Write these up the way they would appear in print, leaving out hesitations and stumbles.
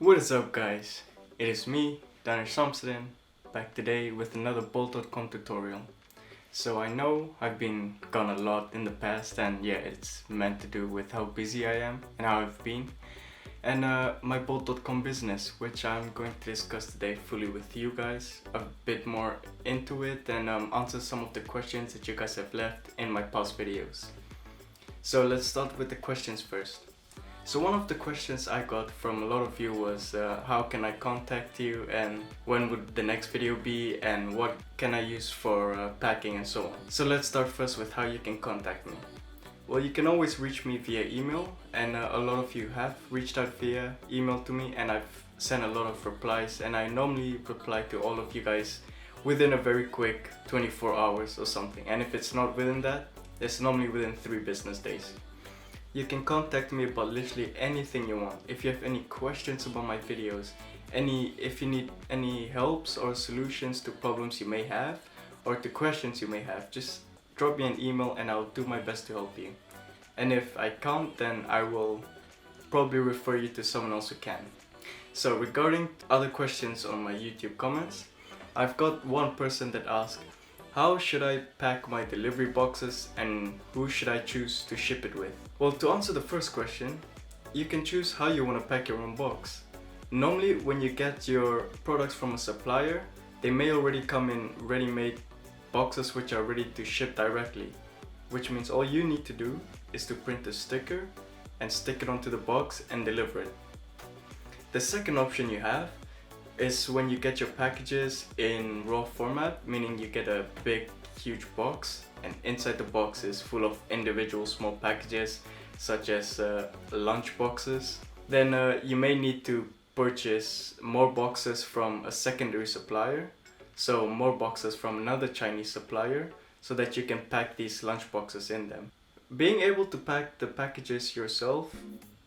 What is up, guys? It is me, Daniel Shamsuddin, back today with another Bolt.com tutorial. So I know I've been gone a lot in the past, and yeah, it's meant to do with how busy I am and how I've been, and my Bolt.com business, which I'm going to discuss today fully with you guys, a bit more into it, and answer some of the questions that you guys have left in my past videos. So let's start with the questions first. So one of the questions I got from a lot of you was how can I contact you, and when would the next video be, and what can I use for packing and so on. So let's start first with how you can contact me. Well, you can always reach me via email, and a lot of you have reached out via email to me, and I've sent a lot of replies, and I normally reply to all of you guys within a very quick 24 hours or something, and if it's not within that, it's normally within 3 business days. You can contact me about literally anything you want. If you have any questions about my videos, if you need any helps or solutions to problems you may have, or to questions you may have, just drop me an email and I'll do my best to help you. And if I can't, then I will probably refer you to someone else who can. So regarding other questions on my YouTube comments, I've got one person that asked, how should I pack my delivery boxes and who should I choose to ship it with? Well, to answer the first question, you can choose how you want to pack your own box. Normally, when you get your products from a supplier, they may already come in ready-made boxes which are ready to ship directly, which means all you need to do is to print a sticker and stick it onto the box and deliver it. The second option you have is when you get your packages in raw format, meaning you get a big huge box and inside the box is full of individual small packages such as lunch boxes. Then you may need to purchase more boxes from a secondary supplier, so more boxes from another Chinese supplier, so that you can pack these lunch boxes in them. Being able to pack the packages yourself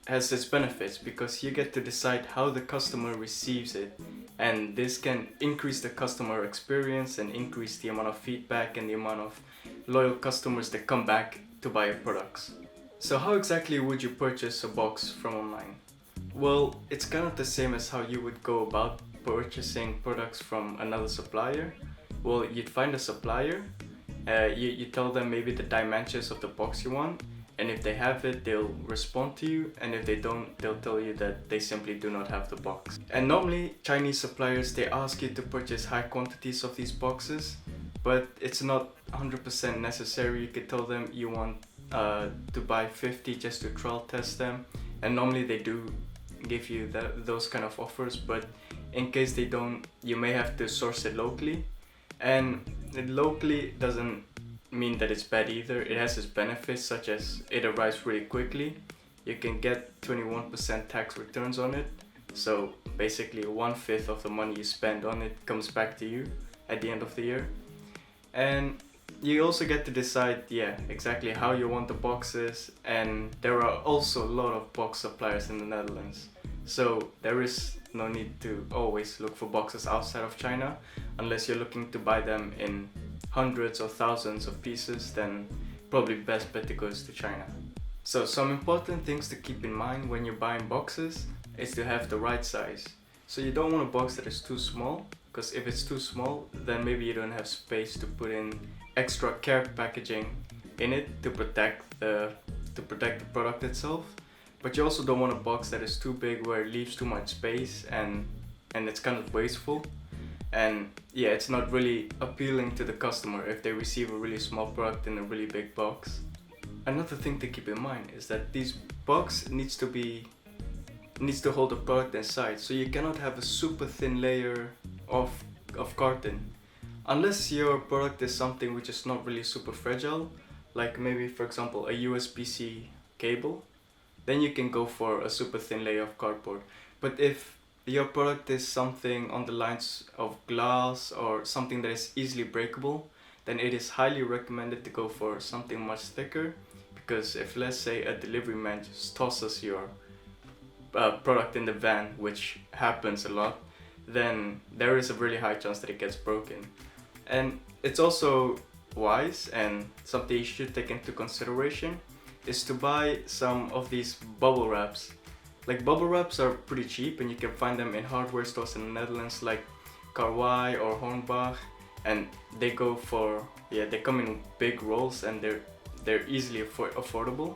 has its benefits because you get to decide how the customer receives it, and this can increase the customer experience and increase the amount of feedback and the amount of loyal customers that come back to buy your products. So how exactly would you purchase a box from online? Well, it's kind of the same as how you would go about purchasing products from another supplier. Well, you'd find a supplier, you tell them maybe the dimensions of the box you want, and if they have it, they'll respond to you, and if they don't, they'll tell you that they simply do not have the box. And normally, Chinese suppliers, they ask you to purchase high quantities of these boxes, but it's not 100% necessary. You could tell them you want to buy 50 just to trial test them, and normally they do give you those kind of offers, but in case they don't, you may have to source it locally, and it locally doesn't mean that it's bad either. It has its benefits, such as it arrives really quickly. You can get 21% tax returns on it, so basically 1/5 of the money you spend on it comes back to you at the end of the year. And you also get to decide exactly how you want the boxes, and there are also a lot of box suppliers in the Netherlands, so there is no need to always look for boxes outside of China unless you're looking to buy them in hundreds or thousands of pieces. Then probably best bet to go is to China. So some important things to keep in mind when you're buying boxes is to have the right size. So you don't want a box that is too small, because if it's too small, then maybe you don't have space to put in extra care packaging in it to protect the product itself. But you also don't want a box that is too big where it leaves too much space and it's kind of wasteful. And it's not really appealing to the customer if they receive a really small product in a really big box. Another thing to keep in mind is that this box needs to hold the product inside, so you cannot have a super thin layer of carton. Unless your product is something which is not really super fragile, like maybe for example a USB-C cable, then you can go for a super thin layer of cardboard. But if your product is something on the lines of glass or something that is easily breakable, then it is highly recommended to go for something much thicker, because if, let's say, a delivery man just tosses your product in the van, which happens a lot, then there is a really high chance that it gets broken. And it's also wise, and something you should take into consideration, is to buy some of these bubble wraps. Like bubble wraps are pretty cheap and you can find them in hardware stores in the Netherlands like Karwei or Hornbach, and they go for, they come in big rolls and they're easily affordable,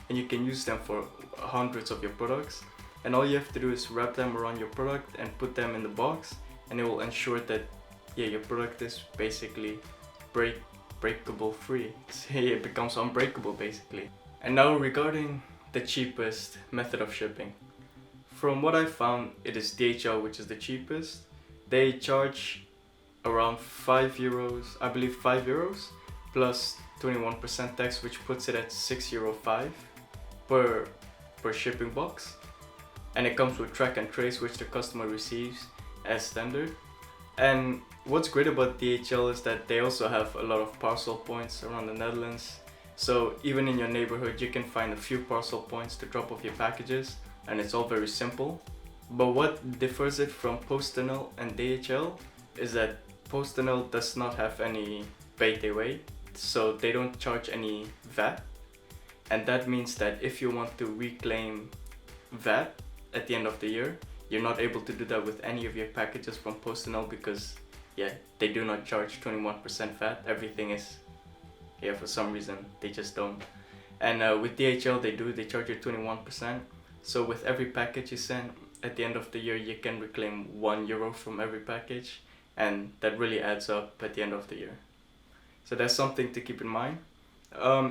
and you can use them for hundreds of your products, and all you have to do is wrap them around your product and put them in the box, and it will ensure that your product is basically breakable free. It becomes unbreakable basically. And now regarding the cheapest method of shipping. From what I found, it is DHL which is the cheapest. They charge around €5, I believe €5 plus 21% tax, which puts it at €6.05 per shipping box. And it comes with track and trace, which the customer receives as standard. And what's great about DHL is that they also have a lot of parcel points around the Netherlands. So even in your neighborhood, you can find a few parcel points to drop off your packages, and it's all very simple. But what differs it from PostNL and DHL is that PostNL does not have any BTW, so they don't charge any VAT. And that means that if you want to reclaim VAT at the end of the year, you're not able to do that with any of your packages from PostNL because they do not charge 21% VAT. Everything is, for some reason they just don't. And with DHL they charge you 21%. So with every package you send at the end of the year, you can reclaim €1 from every package, and that really adds up at the end of the year. So that's something to keep in mind.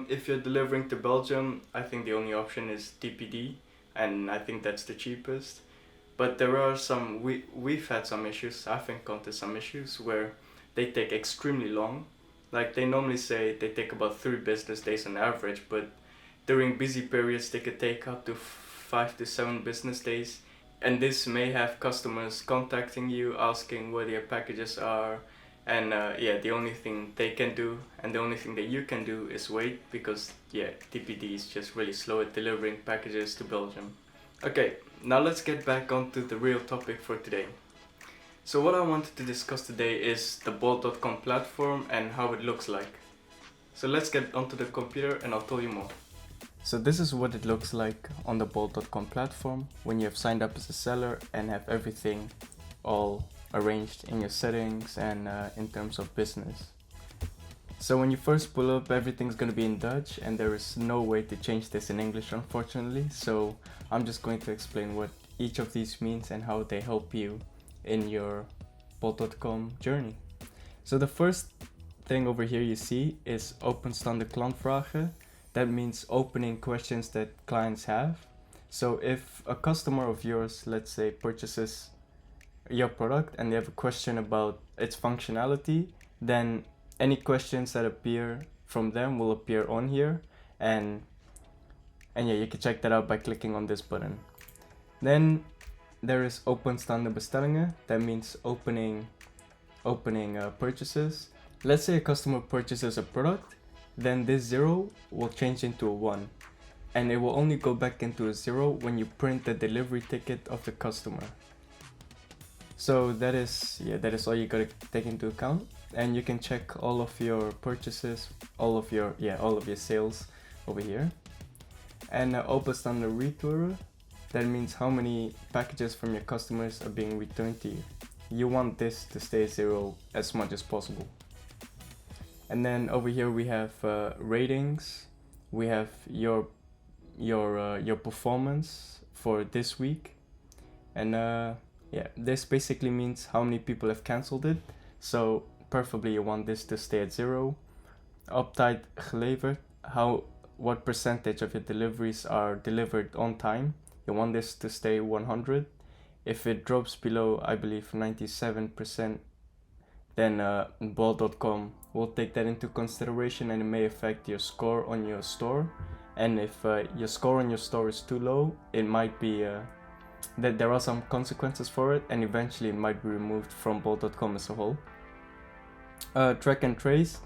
If you're delivering to Belgium, I think the only option is DPD, and I think that's the cheapest. But there are some, we've had some issues, I've encountered some issues where they take extremely long. Like they normally say they take about 3 business days on average, but during busy periods they could take up to 5 to 7 business days. And this may have customers contacting you asking where their packages are, and the only thing they can do and the only thing that you can do is wait, because DPD is just really slow at delivering packages to Belgium. Okay, now let's get back onto the real topic for today. So what I wanted to discuss today is the Bolt.com platform and how it looks like. So let's get onto the computer and I'll tell you more. So this is what it looks like on the Bolt.com platform when you have signed up as a seller and have everything all arranged in your settings and in terms of business. So when you first pull up, everything's going to be in Dutch and there is no way to change this in English, unfortunately. So I'm just going to explain what each of these means and how they help you in your Bolt.com journey. So the first thing over here you see is openstaande klantvragen. That means opening questions that clients have. So if a customer of yours, let's say, purchases your product and they have a question about its functionality, then any questions that appear from them will appear on here, and you can check that out by clicking on this button. Then there is openstaande bestellingen. That means opening purchases. Let's say a customer purchases a product, then this 0 will change into a 1, and it will only go back into a 0 when you print the delivery ticket of the customer. So that is all you gotta take into account, and you can check all of your purchases, all of your sales over here. And openstaande retour, that means how many packages from your customers are being returned to you. You want this to stay 0 as much as possible. And then over here we have ratings. We have your performance for this week, and this basically means how many people have cancelled it. So preferably you want this to stay at 0. Op tijd geleverd, what percentage of your deliveries are delivered on time. You want this to stay 100. If it drops below, I believe 97%, then Bolt.com will take that into consideration, and it may affect your score on your store. And if your score on your store is too low, it might be that there are some consequences for it, and eventually it might be removed from Bolt.com as a whole. Track and trace,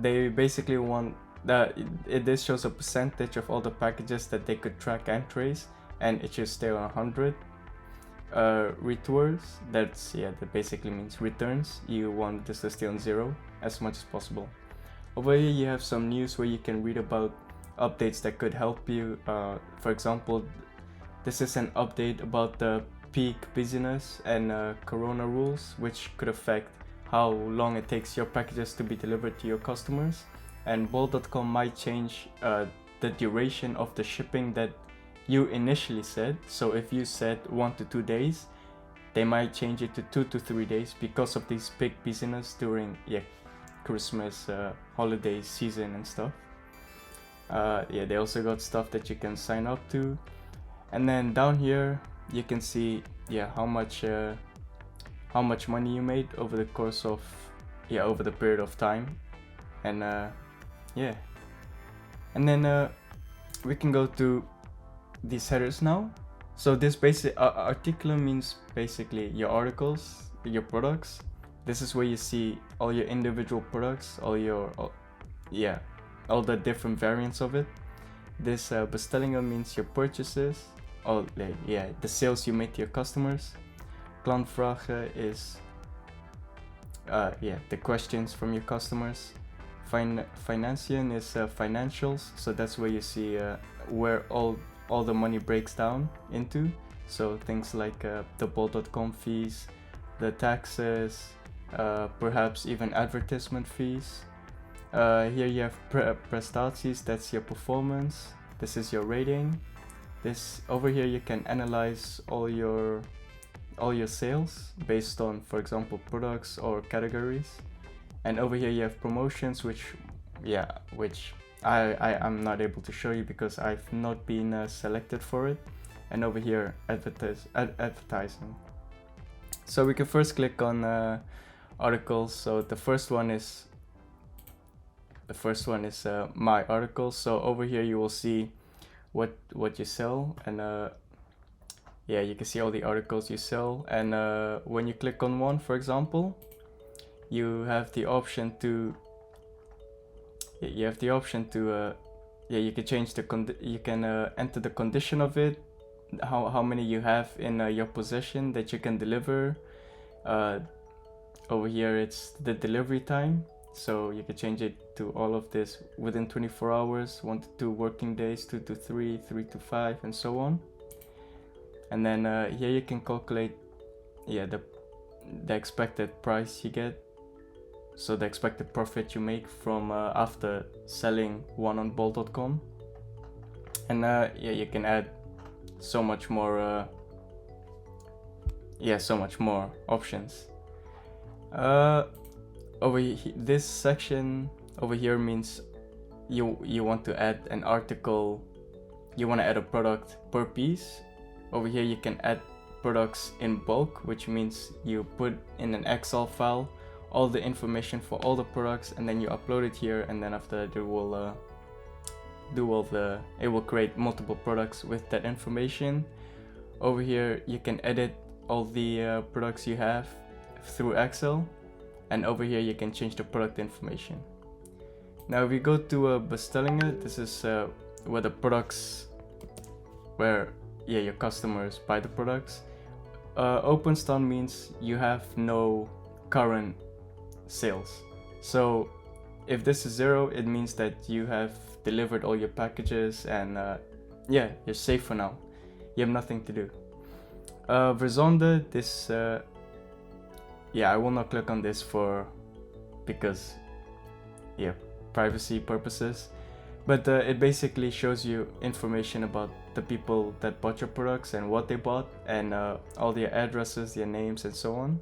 they basically want that this shows a percentage of all the packages that they could track and trace, and it should stay on 100. Retours, that basically means returns. You want this to stay on 0 as much as possible. Over here you have some news where you can read about updates that could help you. For example, This is an update about the peak busyness and corona rules, which could affect how long it takes your packages to be delivered to your customers. And Bol.com might change the duration of the shipping that you initially said. So if you said 1 to 2 days, they might change it to 2 to 3 days because of this big busyness during Christmas, holiday season and stuff. They also got stuff that you can sign up to. And then down here you can see how much money you made over the course of over the period of time. And and then we can go to these headers now. So this basic article means basically your articles, your products. This is where you see all your individual products, all the different variants of it. This bestellingen means your purchases, the sales you make to your customers. Klantvragen is the questions from your customers. Financiën is financials, so that's where you see where all the money breaks down into. So things like the Bol.com fees, the taxes, perhaps even advertisement fees. Here you have prestaties, that's your performance. This is your rating. This over here you can analyze all your sales based on, for example, products or categories. And over here you have promotions, which I'm not able to show you because I've not been selected for it. And over here advertising. So we can first click on articles. So the first one is my article. So over here you will see what you sell, and you can see all the articles you sell. And when you click on one, for example, you have the option to you can change you can enter the condition of it, how many you have in your possession that you can deliver. Over here it's the delivery time, so you can change it to all of this within 24 hours, 1 to 2 working days, 2 to 3, 3 to 5, and so on. And then here you can calculate the expected price you get, so the expected profit you make from after selling one on Bol.com. And you can add so much more options. This section over here means you want to add an article, you want to add a product per piece. Over here you can add products in bulk, which means you put in an Excel file all the information for all the products, and then you upload it here, and then after that it will create multiple products with that information. Over here you can edit all the products you have through Excel, and over here you can change the product information. Now if we go to bestellingen, this is where the products, your customers buy the products. Openstand means you have no current sales. So if this is 0, it means that you have delivered all your packages, and you're safe for now. You have nothing to do. Verzonde, this I will not click on this because privacy purposes, but it basically shows you information about the people that bought your products and what they bought, and all their addresses, their names, and so on.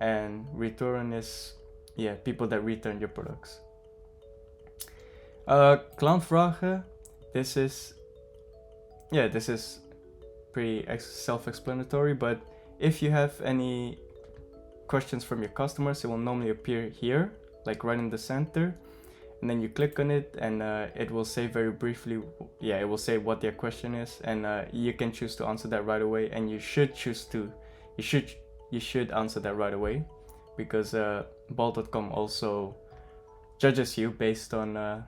And return is people that return your products. Klantvragen, this is pretty self-explanatory, but if you have any questions from your customers, it will normally appear here, like right in the center, and then you click on it, and it will say very briefly, it will say what their question is, and you can choose to answer that right away, and you should answer that right away, because Bol.com also judges you based on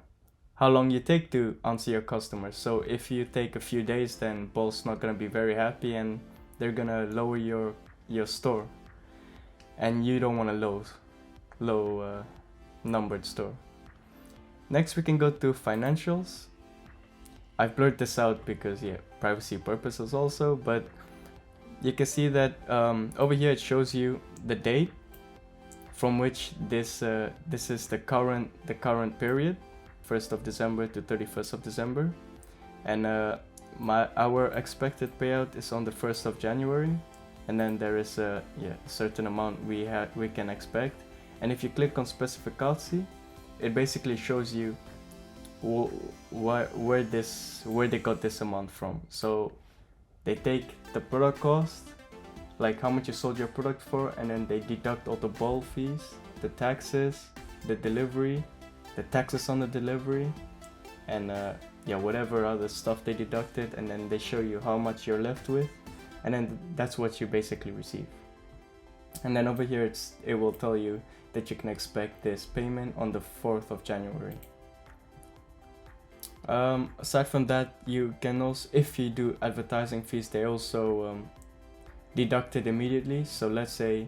how long you take to answer your customers. So if you take a few days, then Bol's not gonna be very happy, and they're gonna lower your store, and you don't want a low numbered store. Next we can go to financials. I've blurred this out because privacy purposes also, but you can see that over here it shows you the date from which this is the current period, 1st of December to 31st of December, and our expected payout is on the 1st of January, and then there is a certain amount we can expect. And if you click on specificatie, it basically shows you where they got this amount from. So they take the product cost, like how much you sold your product for, and then they deduct all the ball fees, the taxes, the delivery, the taxes on the delivery, and whatever other stuff they deducted, and then they show you how much you're left with, and then that's what you basically receive. And then over here it will tell you that you can expect this payment on the 4th of January. Aside from that, you can also, if you do advertising fees, they also deduct it immediately. So let's say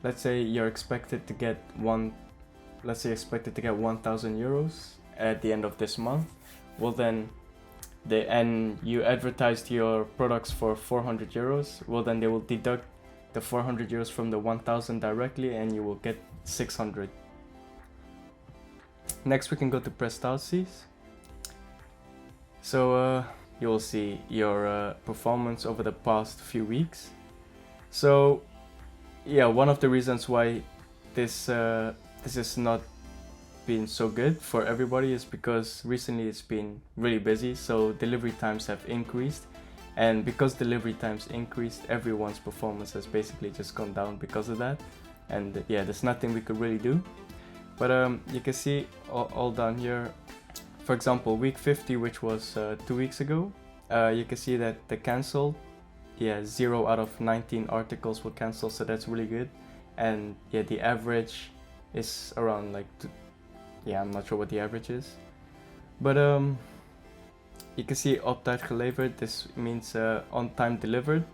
you're expected to get 1,000 euros at the end of this month. Well, then and you advertised your products for 400 euros. Well, then they will deduct the 400 euros from the 1,000 directly, and you will get 600. Next, we can go to prestaties. So you will see your performance over the past few weeks. So one of the reasons why this is not been so good for everybody is because recently it's been really busy, so delivery times have increased, and because delivery times increased, everyone's performance has basically just gone down because of that. And there's nothing we could really do. But you can see all down here, for example, week 50, which was 2 weeks ago, you can see that the cancelled, 0 out of 19 articles were cancelled, so that's really good. And the average is around like I'm not sure what the average is, but you can see op tijd geleverd. This means on time delivered,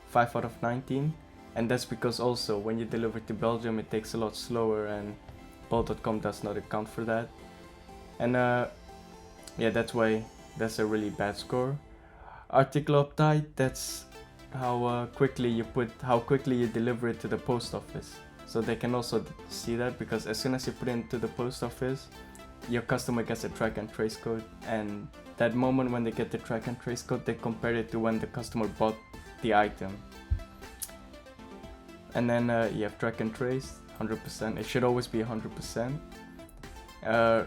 5 out of 19, and that's because also when you deliver to Belgium it takes a lot slower, and bol.com does not account for that. And that's why that's a really bad score. Artikel op tijd, that's how quickly you deliver it to the post office. So they can also see that, because as soon as you put it into the post office, your customer gets a track and trace code, and that moment when they get the track and trace code, they compare it to when the customer bought the item. And then you have track and trace, 100%. It should always be 100%.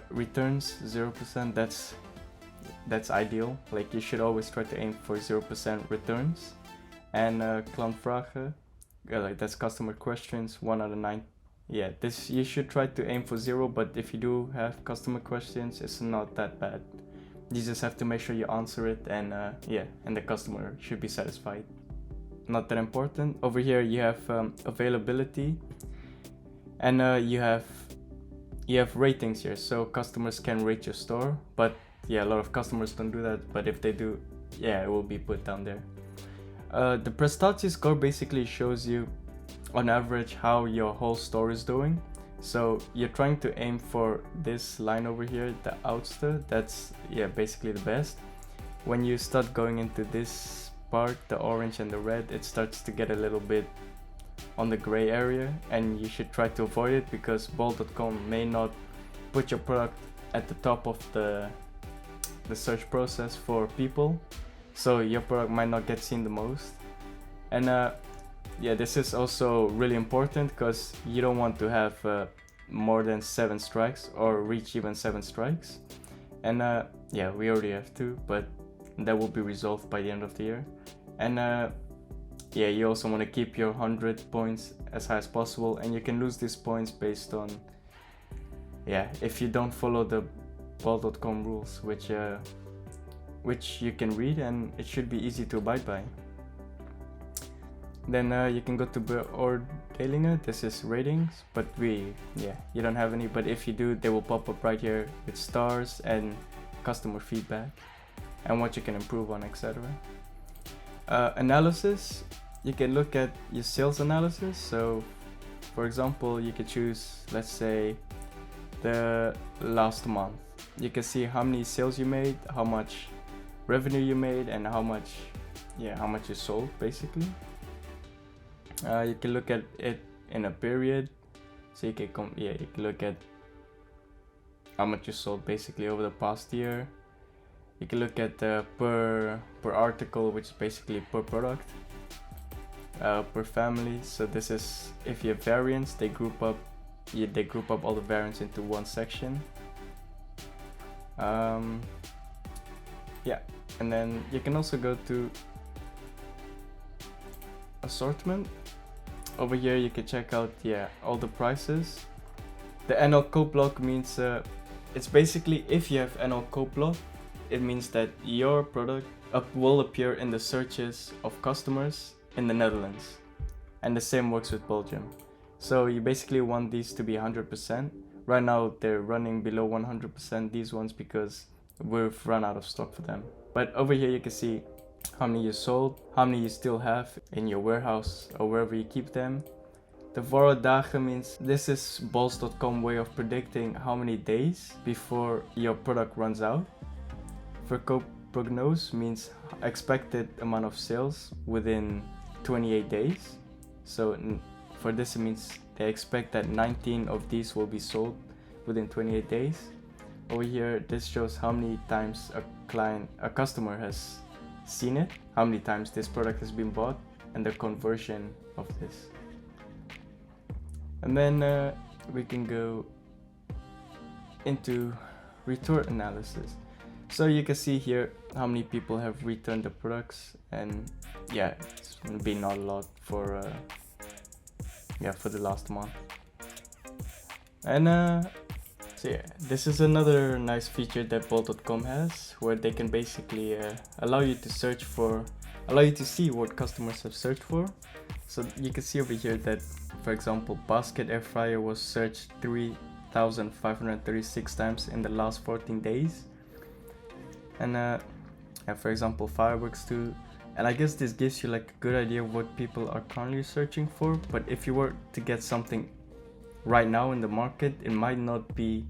Returns, 0%. That's ideal. Like, you should always try to aim for 0% returns. And klantvragen, like that's customer questions, 1 out of 9. This you should try to aim for 0, but if you do have customer questions, it's not that bad. You just have to make sure you answer it, and and the customer should be satisfied. Not that important. Over here you have availability, and you have ratings here, so customers can rate your store. But a lot of customers don't do that. But if they do, it will be put down there. The prestatie score basically shows you on average how your whole store is doing. So you're trying to aim for this line over here, the oudste. That's basically the best. When you start going into this part, the orange and the red, it starts to get a little bit on the gray area, and you should try to avoid it, because bol.com may not put your product at the top of the search process for people, so your product might not get seen the most. And this is also really important, because you don't want to have more than 7 strikes or reach even 7 strikes. And we already have 2, but that will be resolved by the end of the year. And you also want to keep your 100 points as high as possible, and you can lose these points based on if you don't follow the bol.com rules, which you can read, and it should be easy to abide by. Then you can go to beoordelingen. This is ratings, but you don't have any, but if you do, they will pop up right here with stars and customer feedback and what you can improve on, etc. Analysis, you can look at your sales analysis. So for example, you could choose, let's say, the last month. You can see how many sales you made, how much revenue you made and how much you sold basically. You can look at it in a period, so you can you can look at how much you sold basically over the past year. You can look at per article, which is basically per product, per family. So this is if you have variants, they group up all the variants into one section. And then you can also go to assortment. Over here you can check out all the prices. The NL code block means it's basically if you have NL code block, it means that your product will appear in the searches of customers in the Netherlands, and the same works with Belgium. So you basically want these to be 100%. Right now they're running below 100%, these ones, because we've run out of stock for them. But over here you can see how many you sold, how many you still have in your warehouse or wherever you keep them. The Vordagen means this is Bols.com way of predicting how many days before your product runs out. Verkoopprognose means expected amount of sales within 28 days. So for this it means they expect that 19 of these will be sold within 28 days. Over here this shows how many times a customer has seen it, how many times this product has been bought, and the conversion of this. And then we can go into return analysis. So you can see here how many people have returned the products, and it's been not a lot for the last month. And this is another nice feature that Bolt.com has, where they can basically allow you to see what customers have searched for. So you can see over here that, for example, basket air fryer was searched 3,536 times in the last 14 days. And for example, fireworks too. And I guess this gives you like a good idea of what people are currently searching for. But if you were to get something right now in the market, it might not be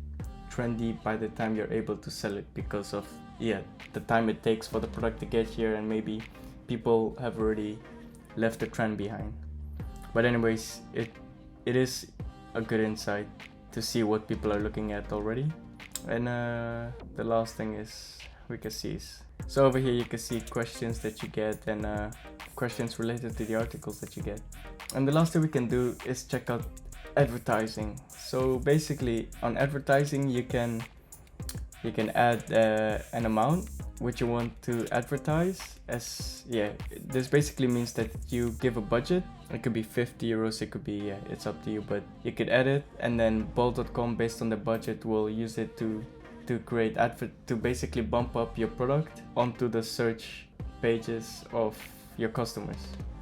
trendy by the time you're able to sell it, because of the time it takes for the product to get here, and maybe people have already left the trend behind. But anyways, it is a good insight to see what people are looking at already. And the last thing is we can see so over here you can see questions that you get, and questions related to the articles that you get. And the last thing we can do is check out advertising. So basically on advertising you can add an amount which you want to advertise as. This basically means that you give a budget. It could be 50 euros, it could be it's up to you, but you could add it, and then Bolt.com, based on the budget, will use it to create to basically bump up your product onto the search pages of your customers.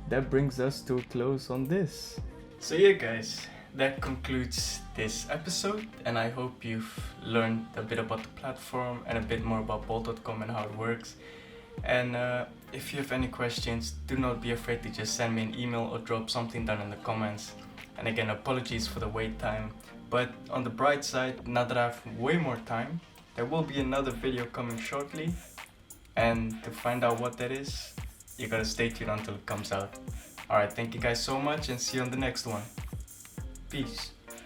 That brings us to a close on this. So guys, that concludes this episode, and I hope you've learned a bit about the platform and a bit more about Bolt.com and how it works. And if you have any questions, do not be afraid to just send me an email or drop something down in the comments. And again, apologies for the wait time, but on the bright side, now that I have way more time, there will be another video coming shortly, and to find out what that is, you gotta stay tuned until it comes out. Alright, thank you guys so much, and see you on the next one. Peace.